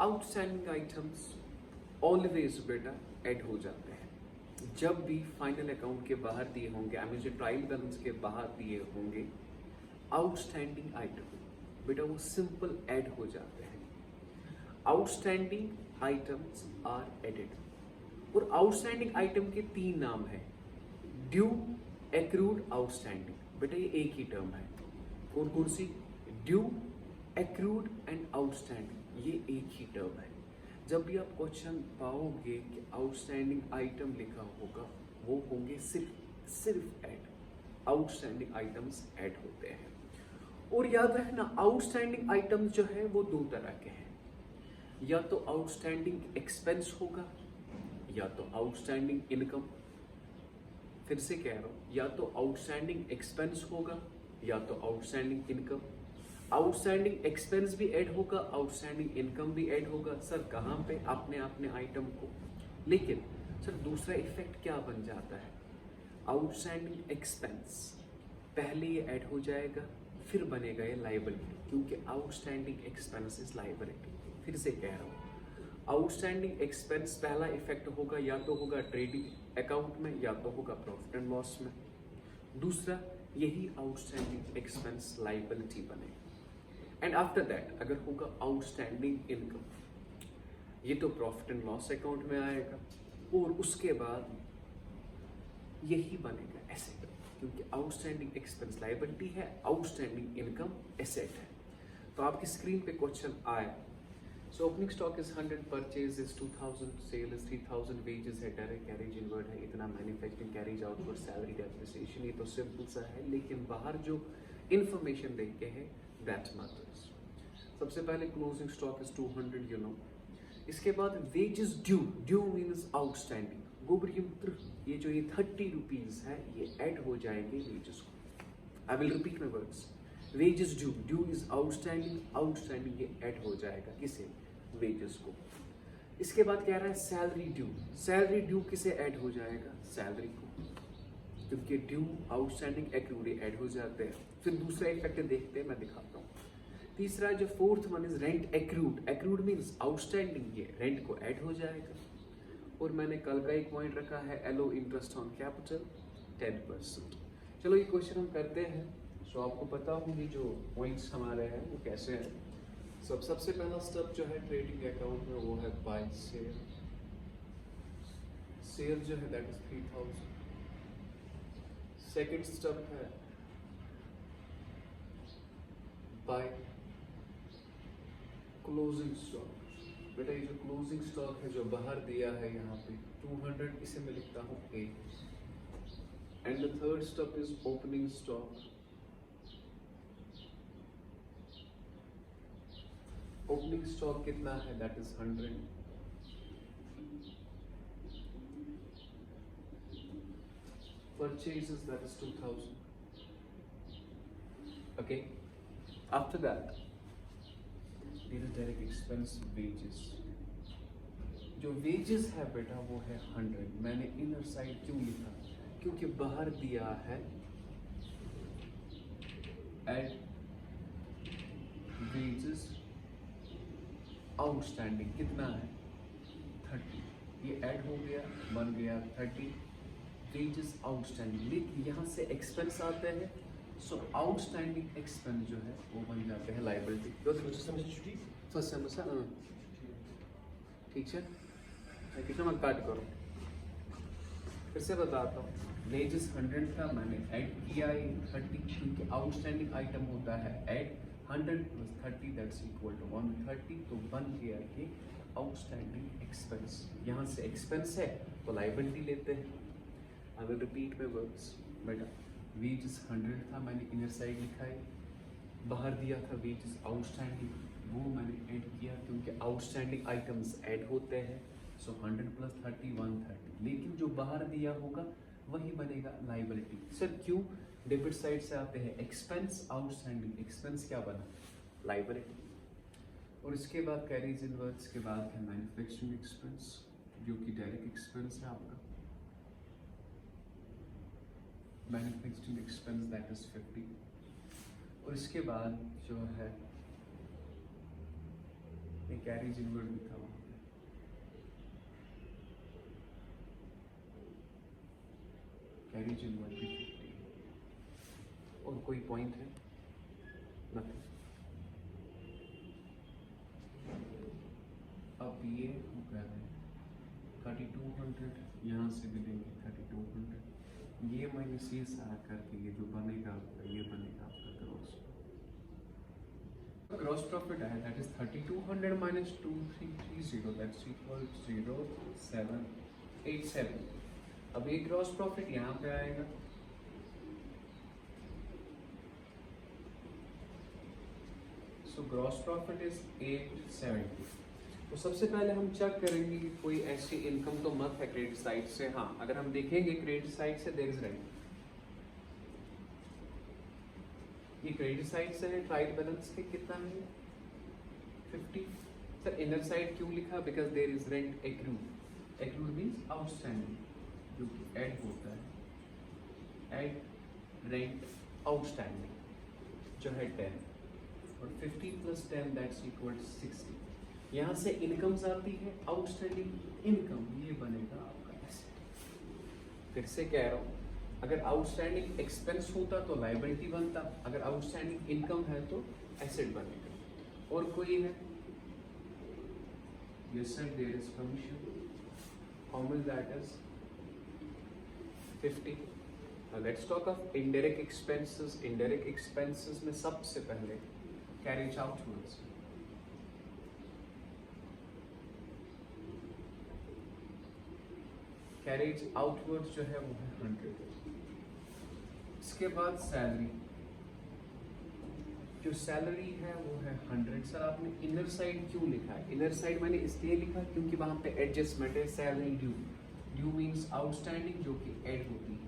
Outstanding items always बेटा add हो जाते हैं। जब भी फाइनल अकाउंट के बाहर दिए होंगे, आई मीन ट्रायल बैलेंस के बाहर दिए होंगे आउटस्टैंडिंग आइटम, बेटा वो सिंपल ऐड हो जाते हैं। Outstanding items are added. और आउटस्टैंडिंग आइटम के 3 नाम है, ड्यू, एक्रूड, आउटस्टैंडिंग। बेटा ये एक ही टर्म है। कौन कौन सी? ड्यू, एक्रूड एंड आउटस्टैंडिंग, ये एक ही टर्म है। जब भी आप क्वेश्चन पाओगे कि आउटस्टैंडिंग आइटम लिखा होगा, वो होंगे सिर्फ ऐड। आउटस्टैंडिंग आइटम्स ऐड होते हैं। और याद रखना आउटस्टैंडिंग आइटम्स जो है वो 2 तरह के हैं, या तो आउटस्टैंडिंग एक्सपेंस होगा या तो आउटस्टैंडिंग इनकम। फिर से कह रहा हूं, या तो आउटस्टैंडिंग एक्सपेंस होगा या तो आउटस्टैंडिंग इनकम। आउटस्टैंडिंग एक्सपेंस भी ऐड होगा, आउटस्टैंडिंग इनकम भी ऐड होगा। सर कहाँ पे? अपने आइटम को। लेकिन सर दूसरा इफेक्ट क्या बन जाता है? आउटस्टैंडिंग एक्सपेंस पहले ये ऐड हो जाएगा, फिर बनेगा ये लायबिलिटी, क्योंकि आउटस्टैंडिंग एक्सपेंस इज लायबिलिटी। फिर से कह रहा हूँ, आउटस्टैंडिंग एक्सपेंस पहला इफेक्ट होगा, या तो होगा ट्रेडिंग अकाउंट में या तो होगा प्रॉफिट एंड लॉस में। दूसरा यही आउटस्टैंडिंग एक्सपेंस लायबिलिटी बनेगा। एंड आफ्टर दैट अगर होगा आउटस्टैंडिंग इनकम, ये तो प्रॉफिट एंड लॉस अकाउंट में आएगा, और उसके बाद यही बनेगा एसेट, क्योंकि आउटस्टैंडिंग एक्सपेंस लायबिलिटी है, आउटस्टैंडिंग इनकम एसेट है। तो आपकी स्क्रीन पे क्वेश्चन आया, so opening stock is 100, purchase is 2000, sale is 3000, wages है, डायरेक्ट कैरेज इनवर्ड है इतना, manufacturing carriage output, salary, depreciation, ये तो सिंपल सा है। लेकिन बाहर जो इंफॉर्मेशन देखे है दैट मैटर्स। सबसे पहले closing stock is 200, you know. इसके बाद wages due, due means outstanding, गोबर ये जो ये 30 रुपीज है ये ऐड हो जाएंगे वेजेस को। I will repeat my words, wages due, due is outstanding, outstanding ये ऐड हो जाएगा किसे? वेजेस को। इसके बाद कह रहा है सैलरी ड्यू, सैलरी ड्यू किसे ऐड हो जाएगा? सैलरी को, क्योंकि ड्यू, आउटस्टैंडिंग, एक्रूड ऐड हो जाते हैं। फिर दूसरा इफेक्ट देखते हैं, मैं दिखाता हूँ। तीसरा जो fourth one is rent accrued, accrued means outstanding, ये रेंट को ऐड हो जाएगा। और मैंने कल का एक पॉइंट रखा है एलो, इंटरेस्ट ऑन कैपिटल 10%। चलो ये क्वेश्चन हम करते हैं। सो आपको पता होंगे जो पॉइंट्स हमारे हैं वो कैसे हैं। सबसे पहला स्टेप जो है ट्रेडिंग अकाउंट में वो है बाय शेयर। शेयर जो है दैट इज 3000। सेकेंड स्टेप है बाय क्लोजिंग स्टॉक। बेटा ये जो क्लोजिंग स्टॉक है जो बाहर दिया है यहाँ पे 200, इसे मैं लिखता हूँ A। And the third step is opening stock. Opening stock कितना है? That is 100। Purchases that is 2000. Okay. After that, these are direct expense, wages. जो wages है बेटा वो है 100। मैंने इनर साइड क्यों लिखा? क्योंकि बाहर दिया है एड wages आउटस्टैंडिंग कितना है? 30। ये ऐड हो गया, बन गया 30 वेजेस आउटस्टैंडिंग। लेकिन यहाँ से एक्सपेंस आते हैं, सो आउटस्टैंडिंग एक्सपेंस जो है वो बन जाते हैं लायबिलिटी। फर्स्ट सेमेस्टर ठीक है, कितना मैं काट करूँ? फिर से बताता हूँ, वेजेस 100 था, मैंने ऐड किया है 30, क्योंकि आउटस्टैंडिंग आइटम होता है ऐड। 100 + 30 दैट्स इक्वल टू 130, तो बन गया ये आउटस्टैंडिंग एक्सपेंस। यहाँ से एक्सपेंस है तो लायबिलिटी लेते हैं। I will repeat my words. बेटा वेजेस 100 था, मैंने इनर साइड लिखा है, बाहर दिया था वेजेस आउटस्टैंडिंग, वो मैंने ऐड किया क्योंकि आउटस्टैंडिंग आइटम्स ऐड होते हैं। सो 100 + 30 130, लेकिन जो बाहर दिया होगा वही बनेगा लायबिलिटी। सर क्यों? डेबिट साइड से आते हैं एक्सपेंस, आउटस्टैंडिंग एक्सपेंस क्या बना? लायबिलिटी। और इसके बाद कैरीज इनवर्ड्स के बाद है मैन्युफैक्चरिंग एक्सपेंस, जो कि डायरेक्ट एक्सपेंस है आपका। Manufacturing expense that is 50। और इसके बाद जो है एक कैरेज इनवर्ड भी था वहाँ पे। कैरेज इनवर्ड भी 50। और कोई पॉइंट है? नथिंग। अब ये हो गया है 3200, यहाँ से भी लेंगे 3200, ये माइनस ये सारा करके ये जो बनेगा आपका, ये बनेगा आपका ग्रॉस प्रॉफिट है, that is 3200 minus 2330, that's equal 0787। अब ये ग्रॉस प्रॉफिट यहाँ पे आएगा, सो ग्रॉस प्रॉफिट इज 870। तो सबसे पहले हम चेक करेंगे कि कोई ऐसी इनकम तो मत है क्रेडिट साइड से। हाँ, अगर हम देखेंगे क्रेडिट साइड से देयर इज रेंट, ये क्रेडिट साइड से है, ट्रायल बैलेंस के कितना है 50। सर इनर साइड क्यों लिखा? Because there is rent accrued. Accrued means outstanding, जो कि ऐड होता है, ऐड रेंट आउटस्टैंडिंग जो है 10, और 50 प्लस 10 दैट्स इक्वल 60। यहाँ से इनकम्स आती है, आउटस्टैंडिंग इनकम, ये बनेगा आपका एसेट। फिर से कह रहा हूँ, अगर आउटस्टैंडिंग एक्सपेंस होता तो लायबिलिटी बनता, अगर आउटस्टैंडिंग इनकम है तो एसेट बनेगा। और कोई है? Yes sir, there is commission. How much that is 50। Let's talk of indirect expenses. Indirect expenses में सबसे पहले कैरेज आउटवर्ड्स, कैरेज आउटवर्ड्स जो है वो है 100। इसके बाद सैलरी, जो सैलरी है वो है 100। सर आपने इनर साइड क्यों लिखा है? इनर साइड मैंने इसलिए लिखा क्योंकि वहां पे एडजस्टमेंट है, salary due. Due means outstanding, जो कि ऐड होती है,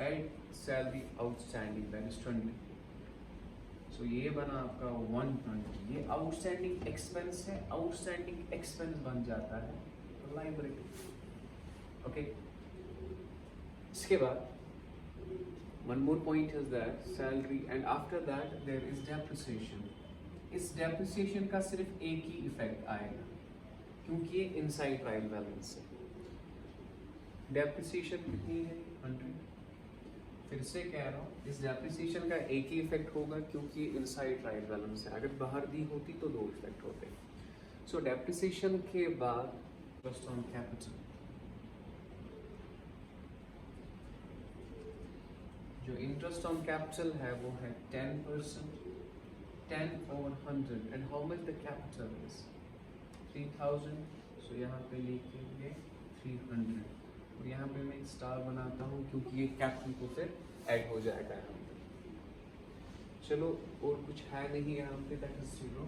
add salary outstanding that is 20। सो ये बना आपका 120। ये आउटस्टैंडिंग एक्सपेंस है, आउटस्टैंडिंग एक्सपेंस बन जाता है लायबिलिटी। ओके, इसके बाद one more point is that salary, and after that there is depreciation. इस depreciation का सिर्फ एक ही इफेक्ट आएगा क्योंकि ये इनसाइड ट्रायल बैलेंस है। depreciation कितनी है 100। फिर से कह रहा हूँ, इस depreciation का एक ही इफेक्ट होगा क्योंकि इनसाइड ट्रायल बैलेंस है, अगर बाहर दी होती तो दो इफेक्ट होते। सो depreciation के बाद इंटरेस्ट ऑन कैपिटल, जो इंटरेस्ट ऑन कैपिटल है वो है 10%, 10 over 100, and how much the capital is 3000। सो यहाँ पे लिखेंगे 300, और यहाँ पे मैं एक स्टार बनाता हूँ क्योंकि ये कैपिटल को फिर ऐड हो जाएगा यहाँ पे। चलो, और कुछ है नहीं यहाँ पे, दैट इज 0।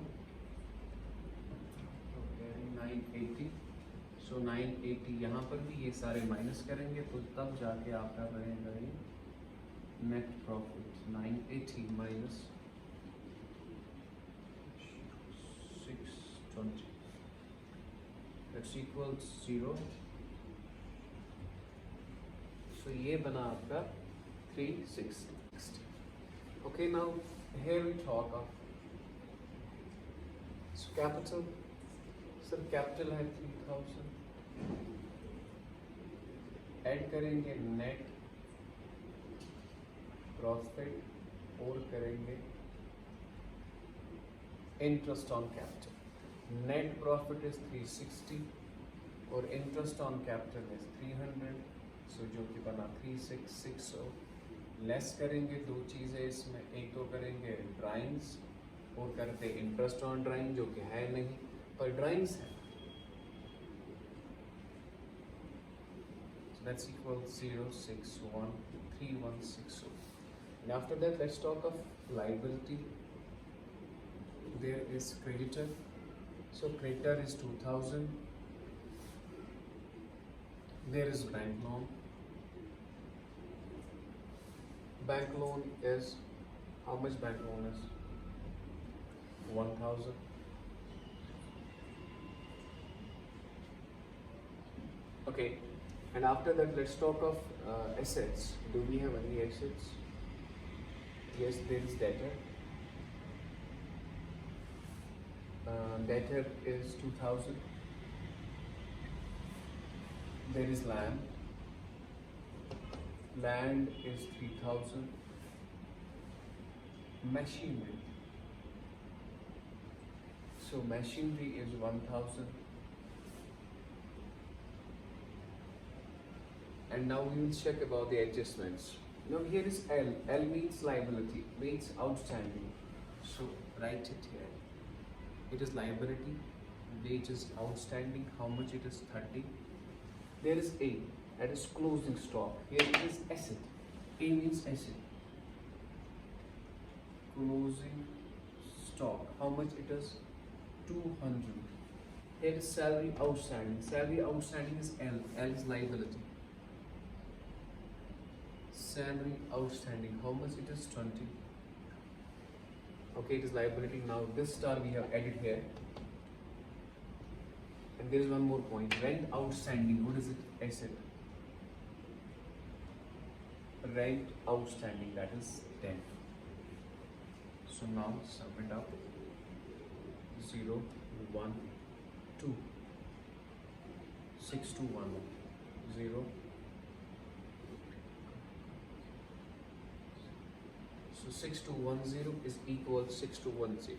980। सो 980 यहाँ पर भी ये सारे माइनस करेंगे तो तब जाके आपका रहेगा ये net profit. 980 minus 620 that's equals 0। सो ये बना आपका 360। Okay, now here we talk of capital. Sir capital है 3000, ऐड करेंगे नेट प्रॉफिट और करेंगे interest on capital. Net profit is 360 और इंटरेस्ट ऑन कैपिटल इज 300, सो जो कि बना 3660। लेस करेंगे दो चीज़ें इसमें, एक तो करेंगे ड्राइंग्स और करते इंटरेस्ट ऑन ड्राइंग, जो कि है नहीं पर ड्राइंग्स है। So that's equal 0613160. And after that, let's talk of liability. There is creditor. So creditor is 2000. There is bank loan. Bank loan is, how much bank loan is? 1000. Okay, and after that let's talk of assets. Do we have any assets? Yes, there is debtor. Debtor is 2000. There is land. Land is 3000. Machinery. So machinery is 1000. And now we will check about the adjustments. Now here is L. L means liability, means outstanding. So write it here. It is liability, wage is outstanding, how much it is 30. There is A, that is closing stock. Here it is asset. A means asset. Closing stock, how much it is 200. Here is salary outstanding. Salary outstanding is L. L is liability. Salary outstanding, how much it is 20. Okay, it is liability. Now this star we have added here. And there is one more point. Rent outstanding, what is it? Asset. Rent outstanding, that is 10. So now sum it up. 0, 1, 2. 6 to 1. 0. So 6210 is equal 6210.